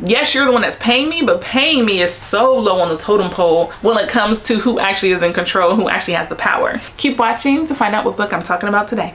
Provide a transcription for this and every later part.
Yes, you're the one that's paying me, but paying me is so low on the totem pole when it comes to who actually is in control, who actually has the power. Keep watching to find out what book I'm talking about today.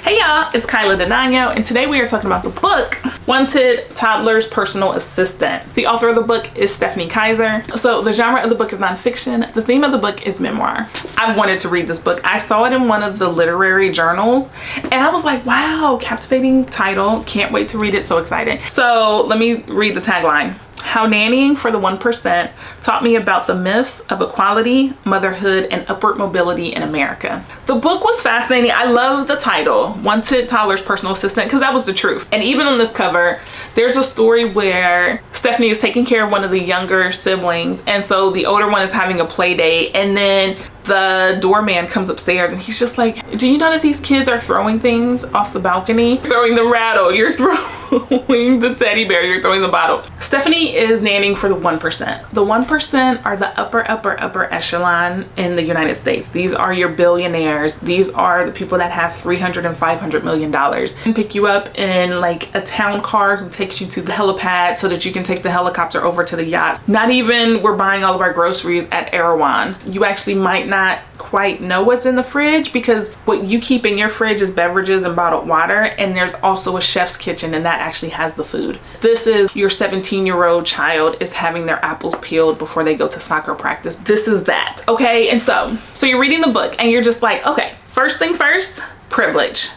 Hey y'all, it's Denanyoh, and today we are talking about the book Wanted, Toddler's Personal Assistant. The author of the book is Stephanie Kaiser. So the genre of the book is nonfiction. The theme of the book is memoir. I've wanted to read this book. I saw it in one of the literary journals and I was like, wow, captivating title. Can't wait to read it. So excited. So let me read the tagline. How nannying for the 1% taught me about the myths of equality, motherhood, and upward mobility in America. The book was fascinating. I love the title, Wanted, Toddler's Personal Assistant, because that was the truth. And even on this cover, there's a story where Stephanie is taking care of one of the younger siblings, and so the older one is having a play date, and then the doorman comes upstairs and he's just like, do you know that these kids are throwing things off the balcony? Throwing the rattle, you're throwing the teddy bear, you're throwing the bottle. Stephanie is nannying for the 1%. The 1% are the upper echelon in the United States. These are your billionaires. These are the people that have $300 and $500 million. And pick you up in like a town car who takes you to the helipad so that you can take the helicopter over to the yacht. Not even we're buying all of our groceries at Erewhon. You actually might not quite know what's in the fridge because what you keep in your fridge is beverages and bottled water, and there's also a chef's kitchen and that actually has the food. This is your 17-year-old child is having their apples peeled before they go to soccer practice. This is that, okay? And so you're reading the book and you're just like, okay, first thing first, privilege.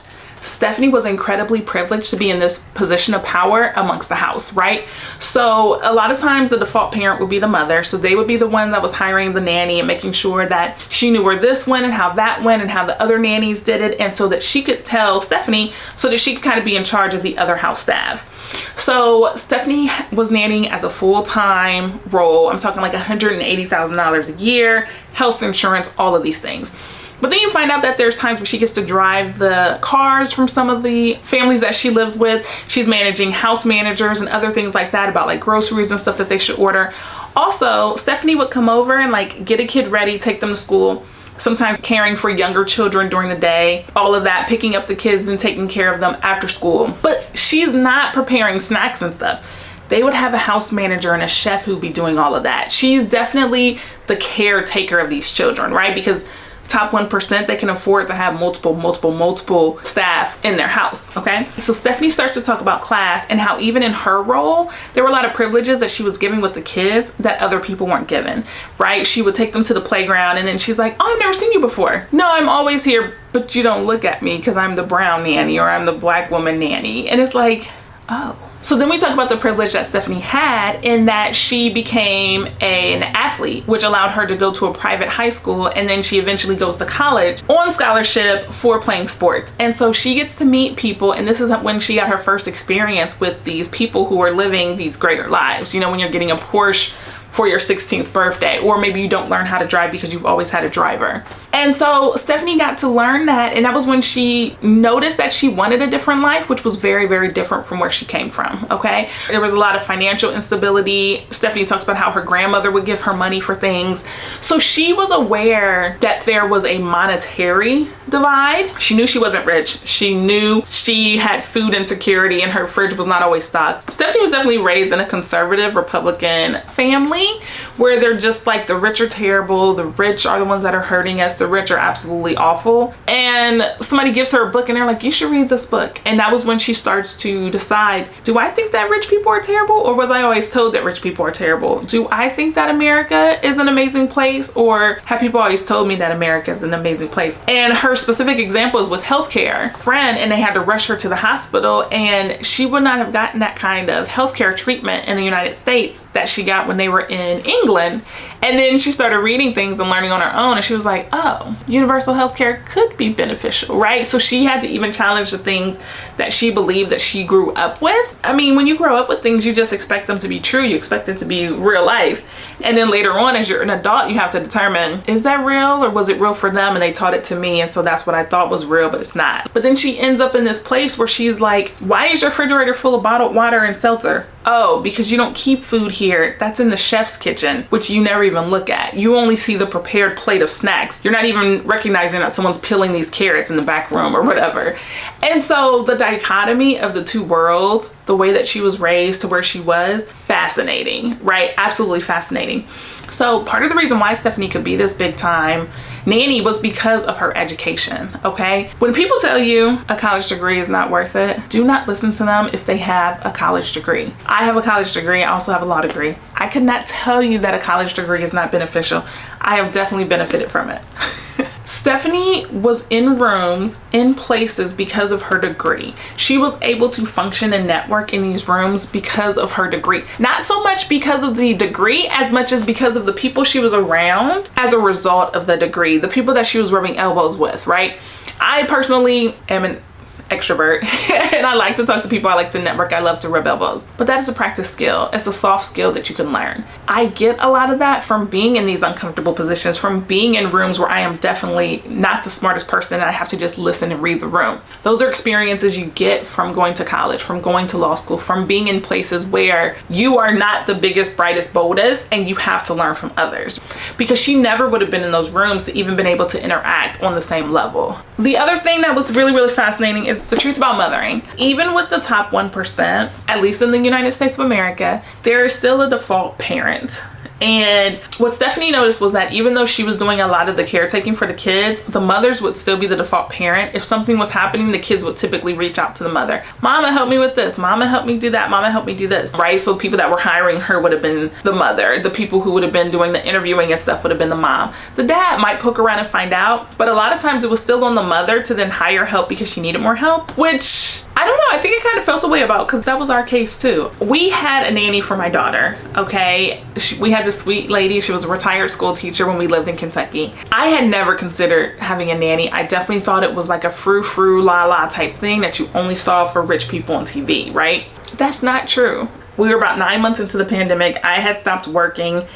Stephanie was incredibly privileged to be in this position of power amongst the house, right? So a lot of times the default parent would be the mother. So they would be the one that was hiring the nanny and making sure that she knew where this went and how that went and how the other nannies did it. And so that she could tell Stephanie so that she could kind of be in charge of the other house staff. So Stephanie was nannying as a full-time role. I'm talking like $180,000 a year, health insurance, all of these things. But then you find out that there's times where she gets to drive the cars from some of the families that she lived with. She's managing house managers and other things like that about like groceries and stuff that they should order. Also, Stephanie would come over and like get a kid ready, take them to school, sometimes caring for younger children during the day, all of that, picking up the kids and taking care of them after school. But she's not preparing snacks and stuff. They would have a house manager and a chef who'd be doing all of that. She's definitely the caretaker of these children, right? Because top 1%, they can afford to have multiple staff in their house, okay? So Stephanie starts to talk about class and how even in her role, there were a lot of privileges that she was giving with the kids that other people weren't given, right? She would take them to the playground and then she's like, oh, I've never seen you before. No, I'm always here, but you don't look at me because I'm the brown nanny or I'm the black woman nanny. And it's like, oh. So then we talk about the privilege that Stephanie had in that she became an athlete, which allowed her to go to a private high school, and then she eventually goes to college on scholarship for playing sports. And so she gets to meet people, and this is when she got her first experience with these people who are living these greater lives. You know, when you're getting a Porsche for your 16th birthday, or maybe you don't learn how to drive because you've always had a driver. And so Stephanie got to learn that, and that was when she noticed that she wanted a different life, which was very, very different from where she came from, okay? There was a lot of financial instability. Stephanie talks about how her grandmother would give her money for things. So she was aware that there was a monetary divide. She knew she wasn't rich. She knew she had food insecurity and her fridge was not always stocked. Stephanie was definitely raised in a conservative Republican family where they're just like, the rich are terrible, the rich are the ones that are hurting us, the rich are absolutely awful. And somebody gives her a book and they're like, you should read this book. And that was when she starts to decide, do I think that rich people are terrible, or was I always told that rich people are terrible? Do I think that America is an amazing place, or have people always told me that America is an amazing place? And her specific example is with healthcare. Friend, and they had to rush her to the hospital, and she would not have gotten that kind of healthcare treatment in the United States that she got when they were in England. And then she started reading things and learning on her own, and she was like, oh, universal healthcare could be beneficial, right? So she had to even challenge the things that she believed that she grew up with. I mean, when you grow up with things, you just expect them to be true. You expect it to be real life. And then later on, as you're an adult, you have to determine, is that real, or was it real for them and they taught it to me, and so that's what I thought was real, but it's not. But then she ends up in this place where she's like, why is your refrigerator full of bottled water and seltzer? Oh, because you don't keep food here. That's in the chef's kitchen, which you never even look at. You only see the prepared plate of snacks. You're not even recognizing that someone's peeling these carrots in the back room or whatever. And so the dichotomy of the two worlds, the way that she was raised to where she was, fascinating, right? Absolutely fascinating. So part of the reason why Stephanie could be this big time nanny was because of her education, okay? When people tell you a college degree is not worth it, do not listen to them if they have a college degree. I have a college degree. I also have a law degree. I could not tell you that a college degree is not beneficial. I have definitely benefited from it. Stephanie was in rooms, in places because of her degree. She was able to function and network in these rooms because of her degree. Not so much because of the degree as much as because of the people she was around as a result of the degree, the people that she was rubbing elbows with, right? I personally am an extrovert and I like to talk to people. I like to network. I love to rub elbows, but that is a practice skill. It's a soft skill that you can learn. I get a lot of that from being in these uncomfortable positions, from being in rooms where I am definitely not the smartest person and I have to just listen and read the room. Those are experiences you get from going to college, from going to law school, from being in places where you are not the biggest, brightest, boldest, and you have to learn from others, because she never would have been in those rooms to even been able to interact on the same level. The other thing that was really, really fascinating is the truth about mothering. Even with the top 1%, at least in the United States of America, there is still a default parent. And what Stephanie noticed was that even though she was doing a lot of the caretaking for the kids, the mothers would still be the default parent. If something was happening, the kids would typically reach out to the mother. Mama, help me with this. Mama, help me do that. Mama, help me do this. Right? So people that were hiring her would have been the mother. The people who would have been doing the interviewing and stuff would have been the mom. The dad might poke around and find out, but a lot of times it was still on the mother to then hire help because she needed more help, which I don't know, I think I kind of felt a way about, because that was our case too. We had a nanny for my daughter, okay? We had this sweet lady. She was a retired school teacher when we lived in Kentucky. I had never considered having a nanny. I definitely thought it was like a frou-frou, la-la type thing that you only saw for rich people on TV, right? That's not true. We were about 9 months into the pandemic. I had stopped working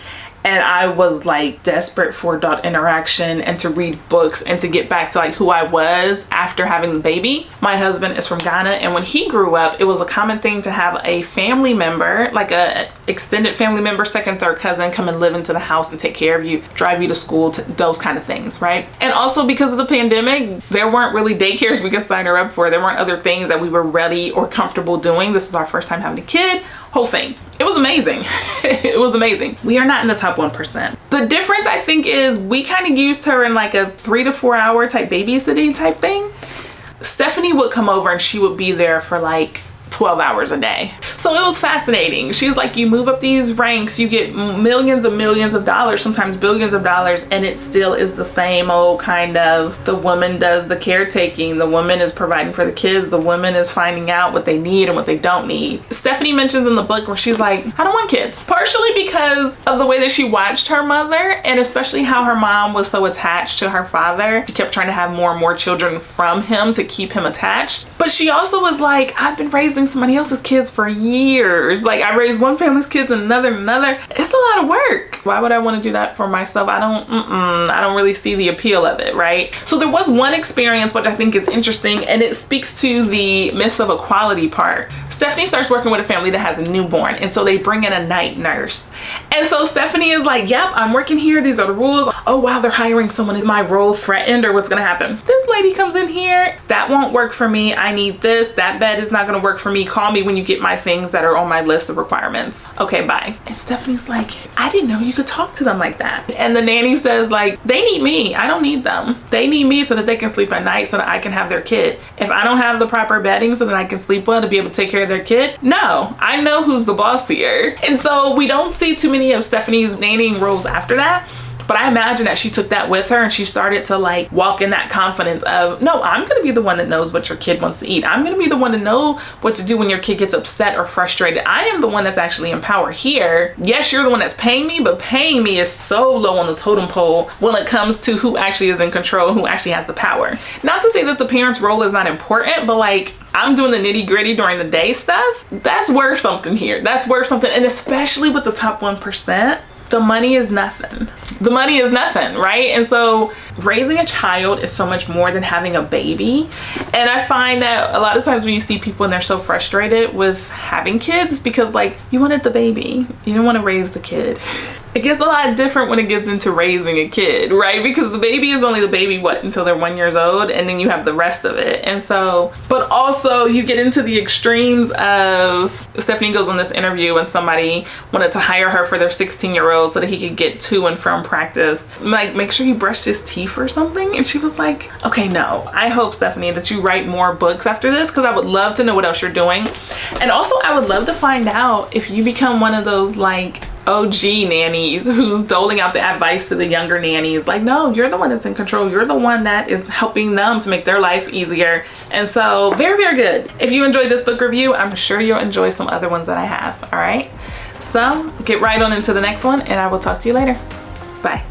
and I was like desperate for adult interaction and to read books and to get back to like who I was after having the baby. My husband is from Ghana, and when he grew up, it was a common thing to have a family member, like a extended family member, second, third cousin, come and live into the house and take care of you, drive you to school, those kind of things, right? And also because of the pandemic, there weren't really daycares we could sign her up for. There weren't other things that we were ready or comfortable doing. This was our first time having a kid. Whole thing. It was amazing. It was amazing. We are not in the top 1%. The difference, I think, is we kind of used her in like a 3 to 4 hour type babysitting type thing. Stephanie would come over and she would be there for like 12 hours a day. So it was fascinating. She's like, you move up these ranks, you get millions and millions of dollars, sometimes billions of dollars, and it still is the same old kind of, the woman does the caretaking, the woman is providing for the kids, the woman is finding out what they need and what they don't need. Stephanie mentions in the book where she's like, I don't want kids. Partially because of the way that she watched her mother, and especially how her mom was so attached to her father. She kept trying to have more and more children from him to keep him attached. But she also was like, I've been raising somebody else's kids for years. Like, I raised one family's kids and another. It's a lot of work. Why would I want to do that for myself? I don't really see the appeal of it, right? So there was one experience which I think is interesting, and it speaks to the myths of equality part. Stephanie starts working with a family that has a newborn, and so they bring in a night nurse. And so Stephanie is like, yep, I'm working here. These are the rules. Oh wow, they're hiring someone. Is my role threatened, or what's gonna happen? This lady comes in here. That won't work for me. I need this. That bed is not gonna work for me. Call me when you get my things that are on my list of requirements. Okay, bye. And Stephanie's like, I didn't know you could talk to them like that. And the nanny says like, they need me. I don't need them. They need me so that they can sleep at night so that I can have their kid. If I don't have the proper bedding so that I can sleep well to be able to take care of their kid, no, I know who's the boss here. And so we don't see too many of Stephanie's nannying roles after that. But I imagine that she took that with her and she started to like walk in that confidence of, no, I'm gonna be the one that knows what your kid wants to eat. I'm gonna be the one to know what to do when your kid gets upset or frustrated. I am the one that's actually in power here. Yes, you're the one that's paying me, but paying me is so low on the totem pole when it comes to who actually is in control, who actually has the power. Not to say that the parent's role is not important, but like, I'm doing the nitty gritty during the day stuff. That's worth something here. That's worth something. And especially with the top 1%. the money is nothing. The money is nothing, right? And so raising a child is so much more than having a baby. And I find that a lot of times when you see people and they're so frustrated with having kids because like you wanted the baby, you didn't want to raise the kid. It gets a lot different when it gets into raising a kid, right? Because the baby is only the baby, what, until they're 1 year old, and then you have the rest of it. And so, but also you get into the extremes of, Stephanie goes on this interview and somebody wanted to hire her for their 16-year-old so that he could get to and from practice. Like, make sure he brushed his teeth or something. And she was like, okay, no, I hope, Stephanie, that you write more books after this, because I would love to know what else you're doing. And also I would love to find out if you become one of those like OG nannies who's doling out the advice to the younger nannies. Like, no, you're the one that's in control. You're the one that is helping them to make their life easier. And so very, very good. If you enjoyed this book review, I'm sure you'll enjoy some other ones that I have. All right. So get right on into the next one and I will talk to you later. Bye.